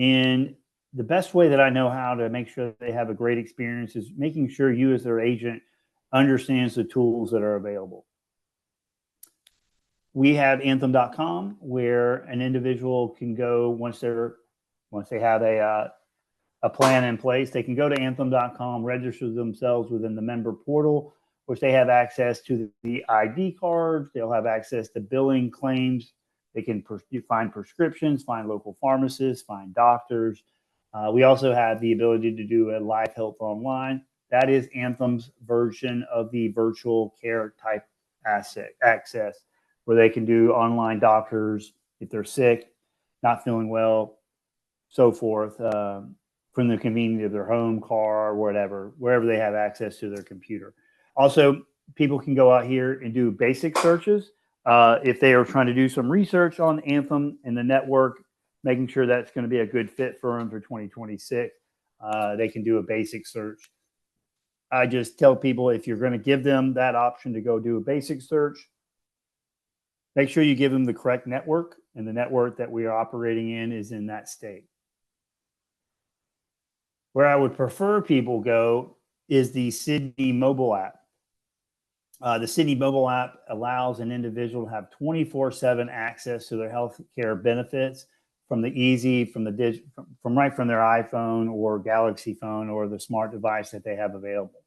And the best way that I know how to make sure that they have a great experience is making sure you as their agent understands the tools that are available. We have Anthem.com, where an individual can go once they have a plan in place. They can go to Anthem.com, register themselves within the member portal, which they have access to the ID cards. They'll have access to billing, claims. They can find prescriptions, find local pharmacists, find doctors. We also have the ability to do a live health online. That is Anthem's version of the virtual care type access, where they can do online doctors if they're sick, not feeling well, so forth, from the convenience of their home, car, whatever, wherever they have access to their computer. Also, people can go out here and do basic searches. If they are trying to do some research on Anthem and the network, making sure that's going to be a good fit for them for 2026, they can do a basic search. I just tell people, if you're going to give them that option to go do a basic search, make sure you give them the correct network, and the network that we are operating in is in that state. Where I would prefer people go is the Sydney mobile app. The Sydney mobile app allows an individual to have 24/7 access to their health care benefits from right from their iPhone or Galaxy phone or the smart device that they have available.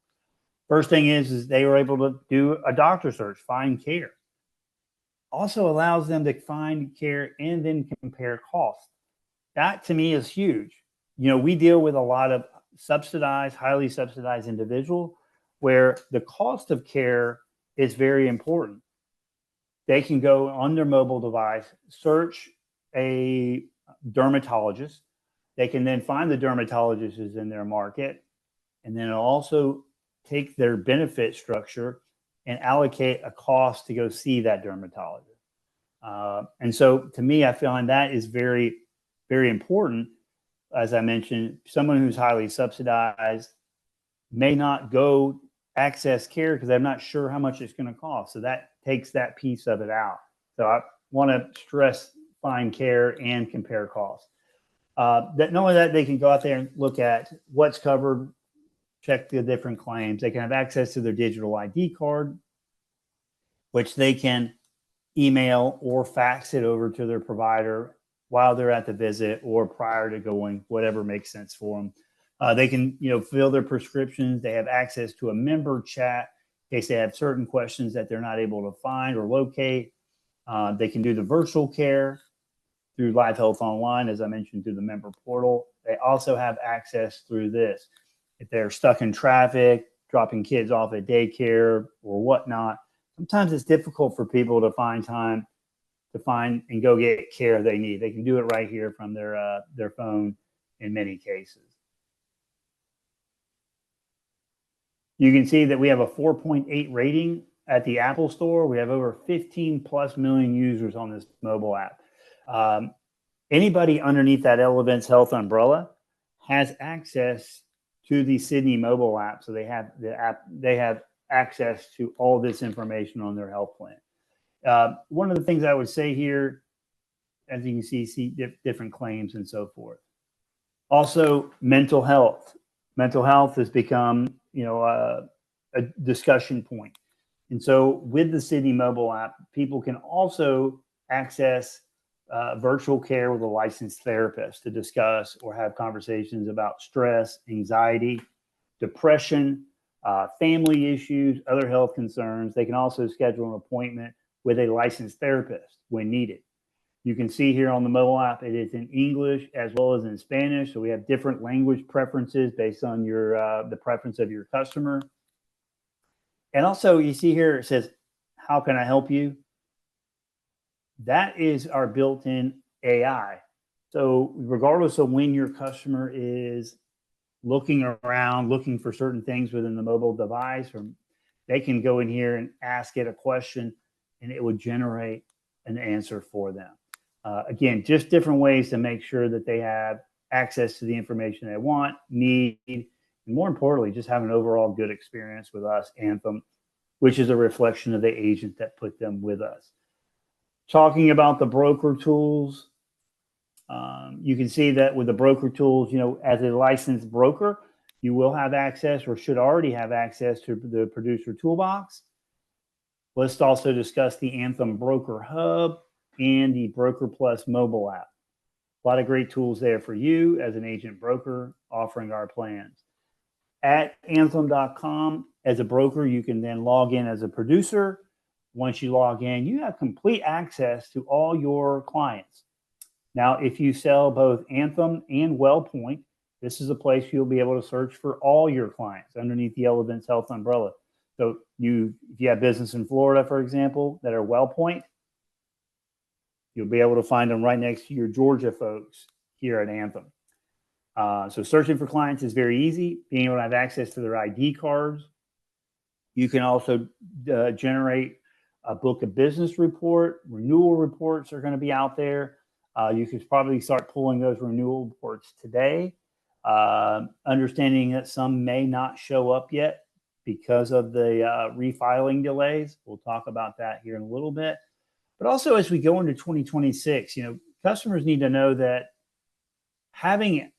First thing is they were able to do a doctor search, find care. Also allows them to find care and then compare costs. That to me is huge. You know, we deal with a lot of highly subsidized individual where the cost of care is very important. They can go on their mobile device, search a dermatologist. They can then find the dermatologist is in their market, and then also take their benefit structure and allocate a cost to go see that dermatologist. And so to me, I find that is very, very important. As I mentioned, someone who's highly subsidized may not go access care because they're not sure how much it's going to cost. So that takes that piece of it out. So I want to stress find care and compare costs. That not only that, they can go out there and look at what's covered, check the different claims. They can have access to their digital ID card, which they can email or fax it over to their provider while they're at the visit or prior to going, whatever makes sense for them. They can, fill their prescriptions. They have access to a member chat in case they have certain questions that they're not able to find or locate. They can do the virtual care through Live Health Online, as I mentioned, through the member portal. They also have access through this. If they're stuck in traffic, dropping kids off at daycare or whatnot, sometimes it's difficult for people to find time to find and go get care they need. They can do it right here from their phone in many cases. You can see that we have a 4.8 rating at the Apple Store. We have over 15+ million users on this mobile app. Anybody underneath that Elevance Health umbrella has access to the Sydney mobile app. So they have the app, they have access to all this information on their health plan. One of the things I would say here, as you can see different claims and so forth. Also, mental health. Mental health has become, a discussion point. And so with the Sydney mobile app, people can also access virtual care with a licensed therapist to discuss or have conversations about stress, anxiety, depression, family issues, other health concerns. They can also schedule an appointment with a licensed therapist when needed. You can see here on the mobile app, it is in English as well as in Spanish. So we have different language preferences based on the preference of your customer. And also you see here, it says, how can I help you? That is our built-in AI. So regardless of when your customer is looking around, looking for certain things within the mobile device, or they can go in here and ask it a question and it would generate an answer for them. Again, just different ways to make sure that they have access to the information they want, need, and more importantly, just have an overall good experience with us, Anthem, which is a reflection of the agent that put them with us. Talking about the broker tools, You can see that with the broker tools, as a licensed broker, you will have access or should already have access to the producer toolbox. Let's also discuss the Anthem Broker Hub and the Broker Plus mobile app. A lot of great tools there for you as an agent broker offering our plans. At anthem.com, as a broker, you can then log in as a producer. Once you log in, you have complete access to all your clients. Now, if you sell both Anthem and WellPoint, this is a place you'll be able to search for all your clients underneath the Elevance Health umbrella. So if you have business in Florida, for example, that are WellPoint, you'll be able to find them right next to your Georgia folks here at Anthem. So searching for clients is very easy. Being able to have access to their ID cards. You can also generate a book of business report. Renewal reports are going to be out there. You could probably start pulling those renewal reports today. Understanding that some may not show up yet because of the refiling delays. We'll talk about that here in a little bit. But also as we go into 2026, customers need to know that having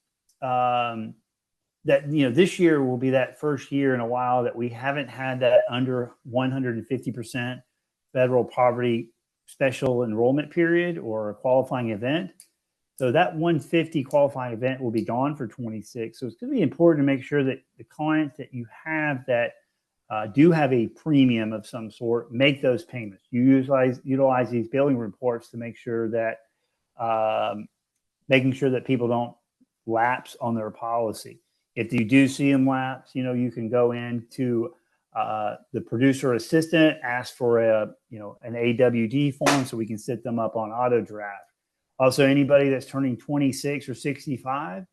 this year will be that first year in a while that we haven't had that under 150% federal poverty special enrollment period or a qualifying event. So that 150 qualifying event will be gone for 26. So it's going to be important to make sure that the clients that you have that do have a premium of some sort, make those payments. You utilize these billing reports to make sure that making sure that people don't lapse on their policy. If you do see them lapse, you can go into the producer assistant, ask for an AWD form so we can set them up on auto draft. Also, anybody that's turning 26 or 65,